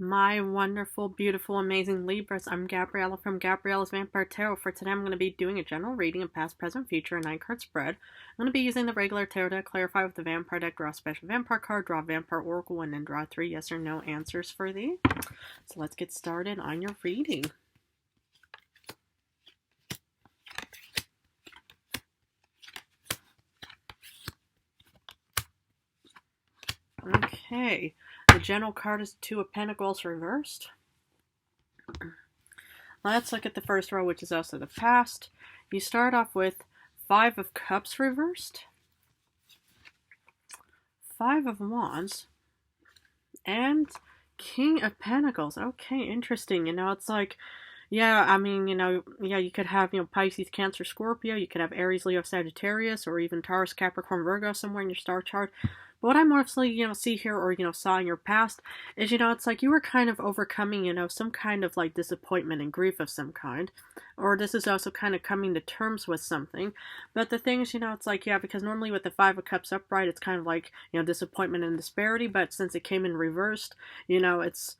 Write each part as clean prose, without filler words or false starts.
My wonderful, beautiful, amazing Libras. I'm Gabriella from Gabriella's Vampire Tarot. For today, I'm going to be doing a general reading of past, present, future, and 9-card spread. I'm going to be using the regular tarot deck, clarify with the vampire deck, draw a special vampire card, draw a vampire oracle, and then draw 3 yes or no answers for thee. So let's get started on your reading. Okay, the general card is 2 of Pentacles reversed. Let's look at the first row, which is also the past. You start off with 5 of Cups reversed, 5 of Wands, and King of Pentacles. Okay, interesting. It's like, yeah, I mean, you could have, Pisces, Cancer, Scorpio. You could have Aries, Leo, Sagittarius, or even Taurus, Capricorn, Virgo somewhere in your star chart. But what I mostly, see here or, saw in your past is, it's like you were kind of overcoming, some kind of like disappointment and grief of some kind. Or this is also kind of coming to terms with something. But the thing is, it's like, yeah, because normally with the 5 of Cups upright, it's kind of like, disappointment and disparity. But since it came in reversed, it's,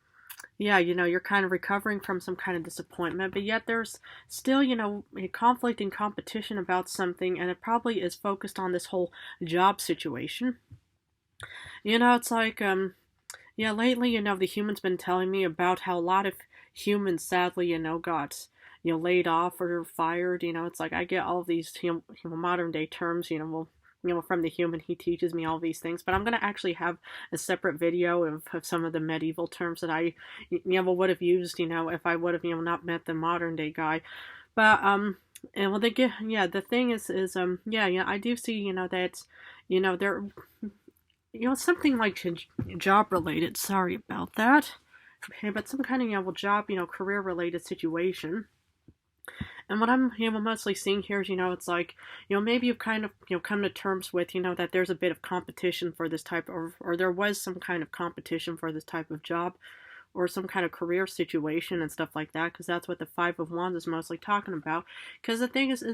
yeah, you're kind of recovering from some kind of disappointment, but yet there's still, a conflict and competition about something, and it probably is focused on this whole job situation. It's like, yeah, lately, the human's been telling me about how a lot of humans, sadly, got, laid off or fired. It's like I get all of these, modern day terms, from the human. He teaches me all these things, but I'm going to actually have a separate video of some of the medieval terms that I, would have used, if I would have, not met the modern day guy. But, and well, the thing is, yeah, I do see, that, they're, something like job related. Sorry about that. Okay, but some kind of, job, career related situation. And what I'm, mostly seeing here is, it's like, maybe you've kind of, come to terms with, that there's a bit of competition for this type of, or there was some kind of competition for this type of job, or some kind of career situation and stuff like that, because that's what the 5 of Wands is mostly talking about. Because the thing is,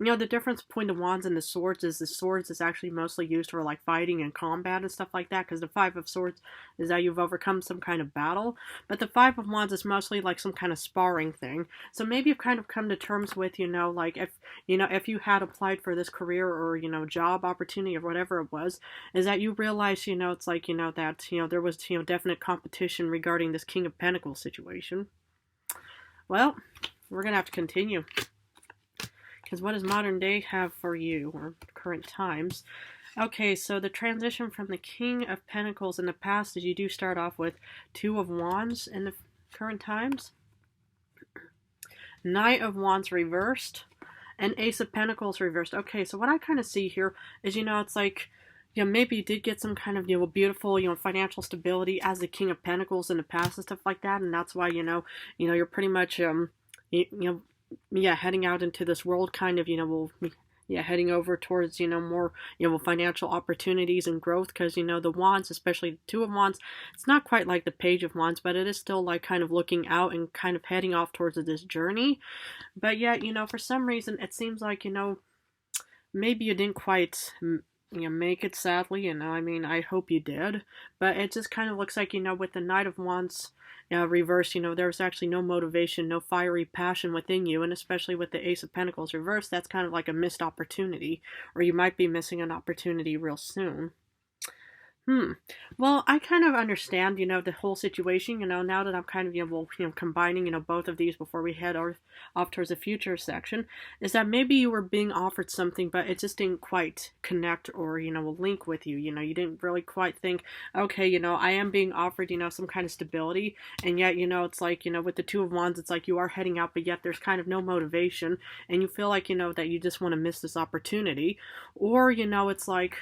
the difference between the wands and the swords is actually mostly used for like fighting and combat and stuff like that, because the 5 of Swords is that you've overcome some kind of battle, but the 5 of Wands is mostly like some kind of sparring thing. So maybe you've kind of come to terms with, like if you had applied for this career or, job opportunity or whatever it was, is that you realize, it's like, that, there was, definite competition regarding this King of Pentacles situation. Well, we're going to have to continue. Because what does modern day have for you, or current times? Okay, so the transition from the King of Pentacles in the past is you do start off with 2 of Wands in the current times, Knight of Wands reversed, and Ace of Pentacles reversed. Okay, so what I kind of see here is, it's like, maybe you did get some kind of, beautiful, financial stability as the King of Pentacles in the past and stuff like that, and that's why, you're pretty much, yeah, heading out into this world, kind of, heading over towards, more, financial opportunities and growth, because, the Wands, especially the 2 of Wands, it's not quite like the Page of Wands, but it is still like kind of looking out and kind of heading off towards this journey. But yet, for some reason, it seems like, maybe you didn't quite, make it, sadly, I mean, I hope you did, but it just kind of looks like, with the Knight of Wands reversed, there's actually no motivation, no fiery passion within you, and especially with the Ace of Pentacles reversed, that's kind of like a missed opportunity, or you might be missing an opportunity real soon. Well, I kind of understand, the whole situation, now that I'm kind of, combining, both of these before we head off towards the future section, is that maybe you were being offered something, but it just didn't quite connect or, link with you. You didn't really quite think, okay, I am being offered, some kind of stability, and yet, it's like, with the 2 of Wands, it's like you are heading out, but yet there's kind of no motivation, and you feel like, that you just want to miss this opportunity, or, it's like,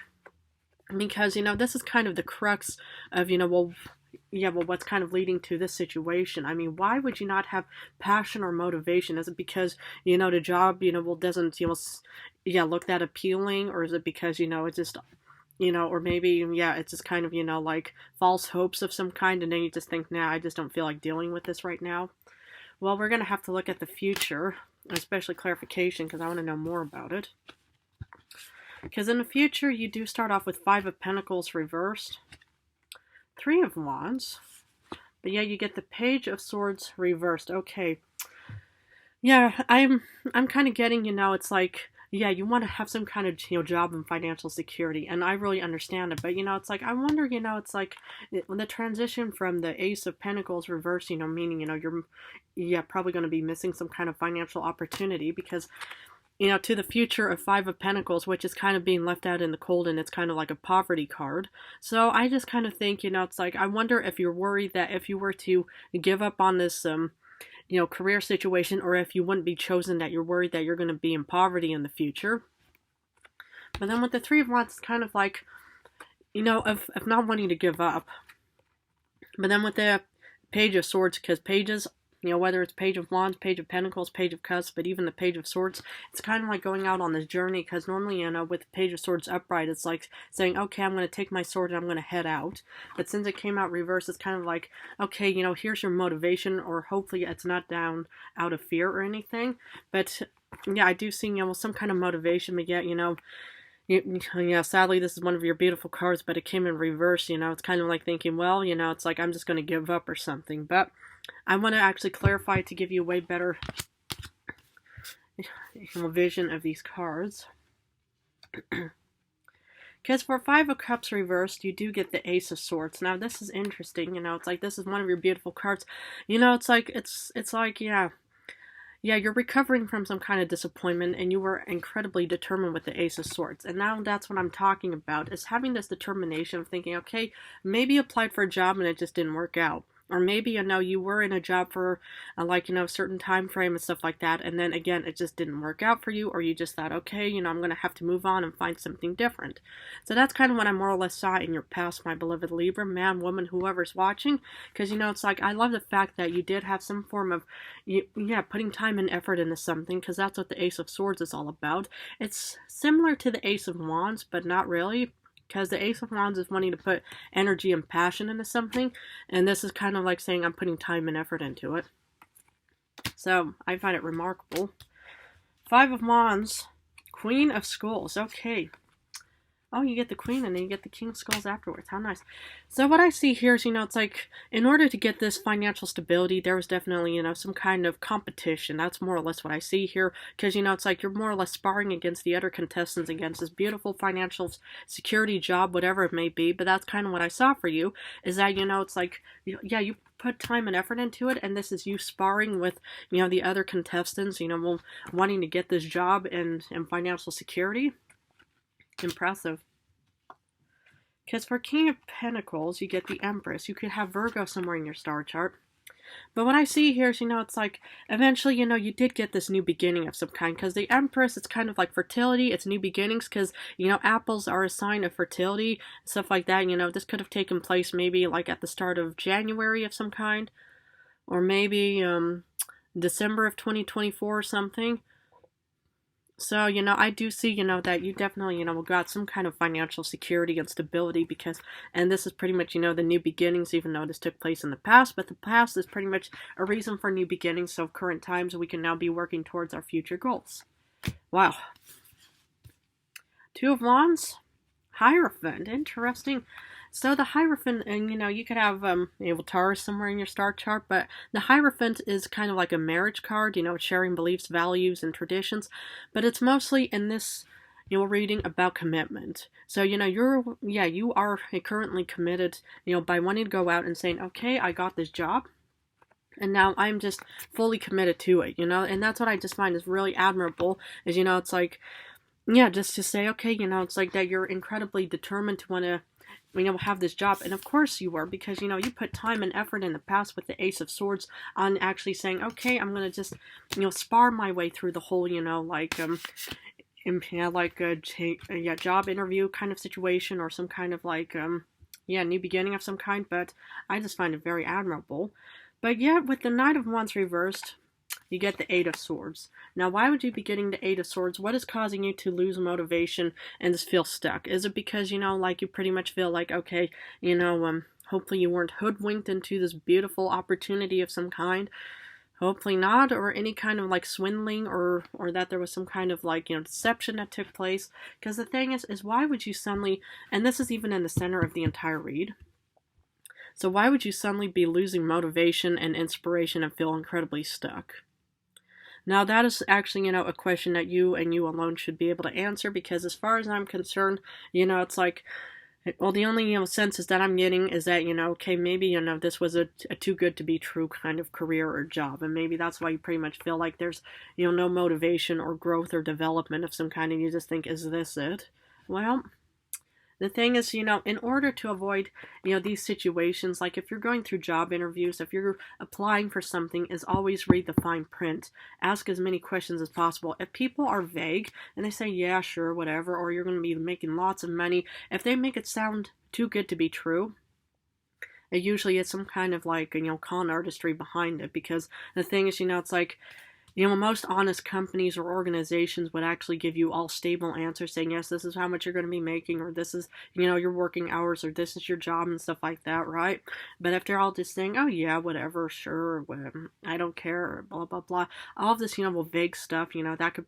because, this is kind of the crux of, well, yeah, well, what's kind of leading to this situation? I mean, why would you not have passion or motivation? Is it because, the job, well, doesn't, yeah, look that appealing? Or is it because, it just, or maybe, yeah, it's just kind of, like false hopes of some kind, and then you just think, nah, I just don't feel like dealing with this right now? Well, we're going to have to look at the future, especially clarification, because I want to know more about it. Because in the future, you do start off with 5 of Pentacles reversed, 3 of Wands, But yeah, you get the Page of Swords reversed. Okay. Yeah, I'm kind of getting, it's like, yeah, you want to have some kind of, job and financial security, and I really understand it. But, it's like, I wonder, it's like when the transition from the Ace of Pentacles reverse, meaning, you're, yeah, probably going to be missing some kind of financial opportunity because, to the future of Five of Pentacles, which is kind of being left out in the cold, and it's kind of like a poverty card. So I just kind of think, it's like, I wonder if you're worried that if you were to give up on this, career situation, or if you wouldn't be chosen, that you're worried that you're going to be in poverty in the future. But then with the Three of Wands, it's kind of like, of not wanting to give up. But then with the Page of Swords, because pages, whether it's Page of Wands, Page of Pentacles, Page of Cups, but even the Page of Swords, it's kind of like going out on this journey, because normally, with the Page of Swords upright, it's like saying, okay, I'm going to take my sword and I'm going to head out. But since it came out reversed, it's kind of like, okay, here's your motivation, or hopefully it's not down out of fear or anything. But yeah, I do see, some kind of motivation, but yet, yeah, sadly, this is one of your beautiful cards, but it came in reverse, it's kind of like thinking, well, it's like I'm just going to give up or something. But I want to actually clarify to give you a way better vision of these cards. Because for Five of Cups reversed, you do get the Ace of Swords. Now, this is interesting, it's like this is one of your beautiful cards. It's like, yeah. Yeah, you're recovering from some kind of disappointment, and you were incredibly determined with the Ace of Swords. And now that's what I'm talking about, is having this determination of thinking, okay, maybe you applied for a job and it just didn't work out. Or maybe, you were in a job for, a certain time frame and stuff like that, and then, again, it just didn't work out for you, or you just thought, okay, I'm going to have to move on and find something different. So that's kind of what I more or less saw in your past, my beloved Libra, man, woman, whoever's watching, because, it's like, I love the fact that you did have some form of, putting time and effort into something, because that's what the Ace of Swords is all about. It's similar to the Ace of Wands, but not really. Because the Ace of Wands is wanting to put energy and passion into something. And this is kind of like saying I'm putting time and effort into it. So, I find it remarkable. Five of Wands. Queen of Skulls. Okay. Oh, you get the Queen and then you get the King of Skulls afterwards. How nice. So what I see here is, it's like, in order to get this financial stability, there was definitely, some kind of competition. That's more or less what I see here. Because, it's like you're more or less sparring against the other contestants, against this beautiful financial security job, whatever it may be. But that's kind of what I saw for you, is that, it's like, yeah, you put time and effort into it, and this is you sparring with, the other contestants, wanting to get this job and financial security. Impressive. Because for King of Pentacles, you get the Empress. You could have Virgo somewhere in your star chart. But what I see here is, it's like, eventually, you did get this new beginning of some kind. Because the Empress, it's kind of like fertility. It's new beginnings. Because, apples are a sign of fertility. Stuff like that. This could have taken place maybe like at the start of January of some kind. Or maybe December of 2024 or something. So, I do see, that you definitely, got some kind of financial security and stability because, and this is pretty much, the new beginnings, even though this took place in the past, but the past is pretty much a reason for new beginnings, so current times we can now be working towards our future goals. Wow. Two of Wands, Hierophant, interesting. So the Hierophant, and you could have Taurus somewhere in your star chart, but the Hierophant is kind of like a marriage card, sharing beliefs, values, and traditions, but it's mostly in this reading about commitment. So you are currently committed, by wanting to go out and saying, okay, I got this job, and now I'm just fully committed to it, and that's what I just find is really admirable, is it's like, yeah, just to say, okay, it's like that you're incredibly determined to want to have this job. And of course you were, because, you put time and effort in the past with the Ace of Swords on actually saying, okay, I'm going to just, spar my way through the whole, job interview kind of situation, or some kind of like, new beginning of some kind. But I just find it very admirable. But yeah, with the Knight of Wands reversed, you get the Eight of Swords. Now, why would you be getting the Eight of Swords? What is causing you to lose motivation and just feel stuck? Is it because, like you pretty much feel like, okay, hopefully you weren't hoodwinked into this beautiful opportunity of some kind? Hopefully not, or any kind of like swindling, or that there was some kind of like, deception that took place. Because the thing is why would you suddenly, and this is even in the center of the entire read, So why would you suddenly be losing motivation and inspiration and feel incredibly stuck? Now, that is actually, a question that you and you alone should be able to answer, because as far as I'm concerned, it's like, well, the only, senses that I'm getting is that, okay, maybe, this was a too good to be true kind of career or job. And maybe that's why you pretty much feel like there's, no motivation or growth or development of some kind. And you just think, is this it? Well, the thing is, in order to avoid, these situations, like if you're going through job interviews, if you're applying for something, is always read the fine print. Ask as many questions as possible. If people are vague and they say, yeah, sure, whatever, or you're going to be making lots of money, if they make it sound too good to be true, it usually is some kind of like, con artistry behind it. Because the thing is, it's like, most honest companies or organizations would actually give you all stable answers saying, yes, this is how much you're going to be making, or this is, your working hours, or this is your job and stuff like that, right? But if they're all just saying, oh yeah, whatever, sure, whatever, I don't care, or blah, blah, blah, all of this, vague stuff, that could,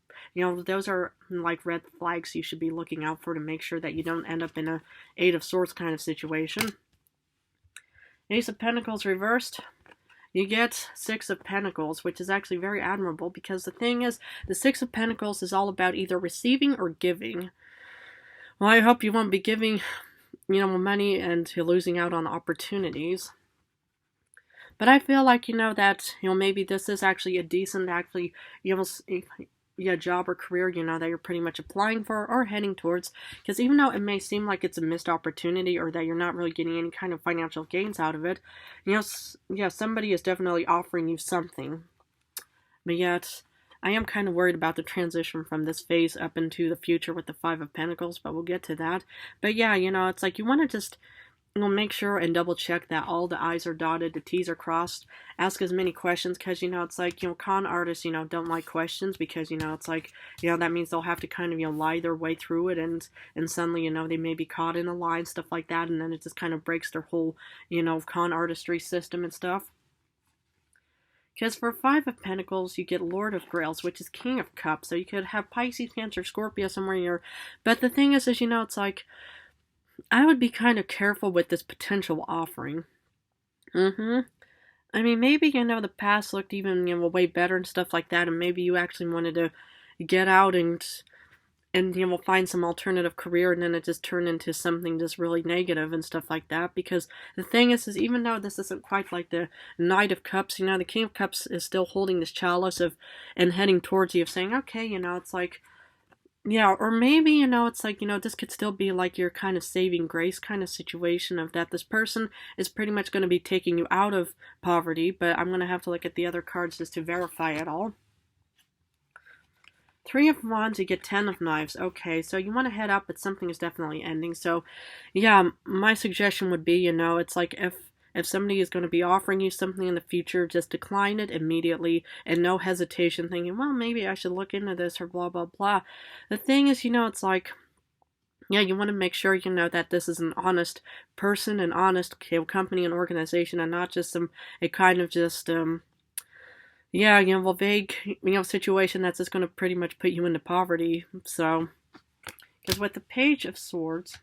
those are like red flags you should be looking out for to make sure that you don't end up in a Eight of Swords kind of situation. Ace of Pentacles reversed. You get Six of Pentacles, which is actually very admirable, because the thing is, the Six of Pentacles is all about either receiving or giving. Well, I hope you won't be giving, money and you're losing out on opportunities. But I feel like, that, maybe this is actually a decent, actually, job or career, that you're pretty much applying for or heading towards. Because even though it may seem like it's a missed opportunity or that you're not really getting any kind of financial gains out of it, somebody is definitely offering you something. But yet, I am kind of worried about the transition from this phase up into the future with the Five of Pentacles, but we'll get to that. But yeah, it's like you want to just make sure and double check that all the I's are dotted, the T's are crossed. Ask as many questions, because, it's like, con artists, don't like questions, because, it's like, that means they'll have to kind of, lie their way through it, and suddenly, they may be caught in a lie and stuff like that, and then it just kind of breaks their whole, con artistry system and stuff. Because for Five of Pentacles, you get Lord of Grails, which is King of Cups, so you could have Pisces, Cancer, Scorpio somewhere in your, but the thing is, it's like, I would be kind of careful with this potential offering. I mean, maybe, the past looked even, way better and stuff like that, and maybe you actually wanted to get out and find some alternative career, and then it just turned into something just really negative and stuff like that. Because the thing is even though this isn't quite like the Knight of Cups, the King of Cups is still holding this chalice and heading towards you, of saying, okay, it's like, yeah, or maybe, it's like, this could still be like your kind of saving grace kind of situation, of that this person is pretty much going to be taking you out of poverty, but I'm going to have to look at the other cards just to verify it all. Three of Wands, you get Ten of Knives. Okay, so you want to head up, but something is definitely ending. So, yeah, my suggestion would be, it's like if somebody is going to be offering you something in the future, just decline it immediately and no hesitation, thinking, well, maybe I should look into this or blah, blah, blah. The thing is, it's like, yeah, you want to make sure, that this is an honest person, an honest company and organization, and not just a kind of just, vague, situation that's just going to pretty much put you into poverty. So, because with the Page of Swords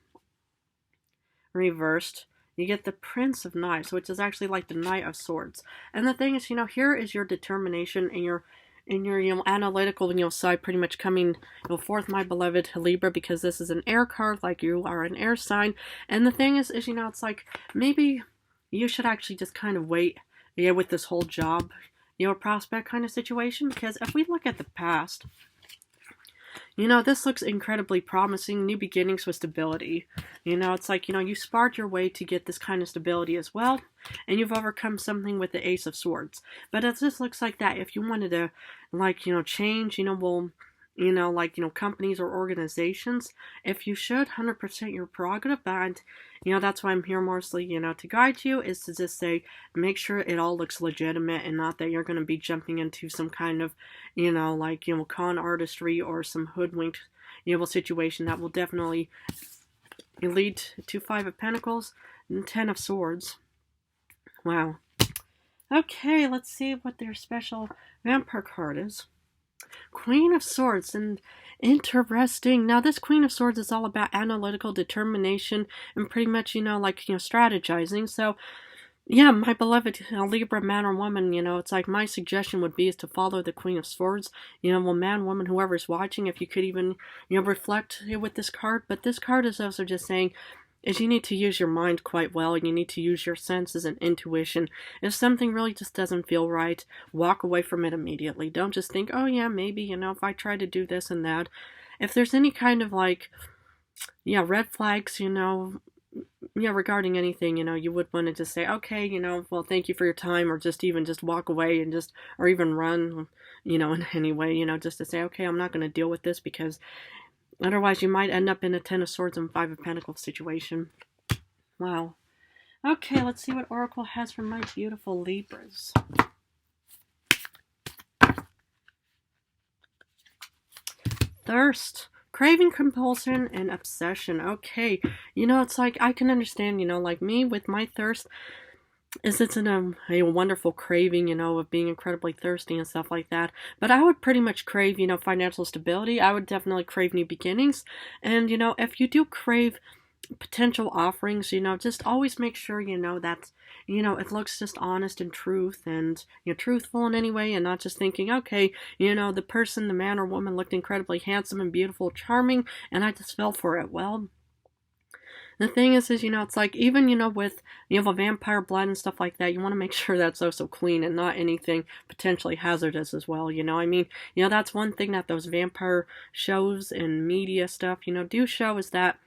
reversed, you get the Prince of Knives, which is actually like the Knight of Swords. And the thing is, here is your determination and your analytical, side pretty much coming, forth, my beloved Libra, because this is an air card, like you are an air sign. And the thing is, it's like, maybe you should actually just kind of wait, with this whole job, prospect kind of situation. Because if we look at the past, this looks incredibly promising. New beginnings with stability. It's like, you sparred your way to get this kind of stability as well. And you've overcome something with the Ace of Swords. But it just looks like that if you wanted to, like, change, well, companies or organizations, if you should, 100% your prerogative, but, that's why I'm here mostly, to guide you, is to just say, make sure it all looks legitimate and not that you're going to be jumping into some kind of, con artistry or some hoodwinked, situation that will definitely lead to Five of Pentacles and Ten of Swords. Wow. Okay, let's see what their special vampire card is. Queen of Swords, and interesting. Now, this Queen of Swords is all about analytical determination and pretty much, strategizing. So, Yeah, my beloved Libra man or woman, it's like my suggestion would be is to follow the Queen of Swords. Well, man, woman, whoever's watching, if you could even, reflect with this card. But this card is also just saying is you need to use your mind quite well. You need to use your senses and intuition. If something really just doesn't feel right, walk away from it immediately. Don't just think, oh yeah, maybe, if I try to do this and that. If there's any kind of like, yeah, red flags, regarding anything, you would want to just say, okay, well, thank you for your time, or just even just walk away and just, or even run, in any way, just to say, okay, I'm not going to deal with this because otherwise you might end up in a Ten of Swords and Five of Pentacles situation. Wow. Okay, let's see what Oracle has for my beautiful Libras. Thirst. Craving, compulsion, and obsession. Okay, it's like I can understand, like me with my thirst, is it's in a wonderful craving, of being incredibly thirsty and stuff like that. But I would pretty much crave, financial stability. I would definitely crave new beginnings. And, if you do crave potential offerings, just always make sure, that, it looks just honest and truth and, truthful in any way, and not just thinking, okay, the person, the man or woman looked incredibly handsome and beautiful, charming, and I just fell for it. Well, the thing is, it's like, even, with, a vampire blood and stuff like that, you want to make sure that's also clean and not anything potentially hazardous as well, I mean, that's one thing that those vampire shows and media stuff, do show is that,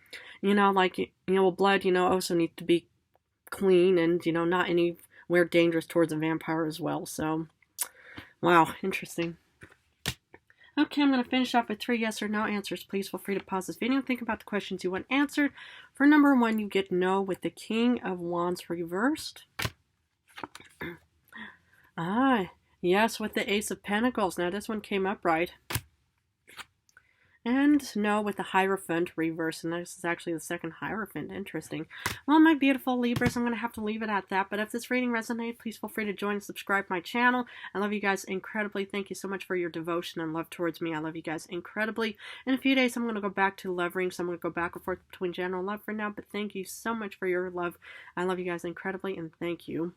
like, blood, also needs to be clean and, not anywhere dangerous towards a vampire as well. So, wow, interesting. Okay, I'm going to finish off with 3 yes or no answers. Please feel free to pause this video and think about the questions you want answered. For number 1, you get no with the King of Wands reversed. Yes with the Ace of Pentacles. Now, this one came up right. And no with the Hierophant reverse, and this is actually the second Hierophant. Interesting. Well, my beautiful Libras, I'm going to have to leave it at that, but if this reading resonated, please feel free to join and subscribe to my channel. I love you guys incredibly. Thank you so much for your devotion and love towards me. I love you guys incredibly. In a few days, I'm going to go back to lovering, so I'm going to go back and forth between general love for now, but thank you so much for your love. I love you guys incredibly, and thank you.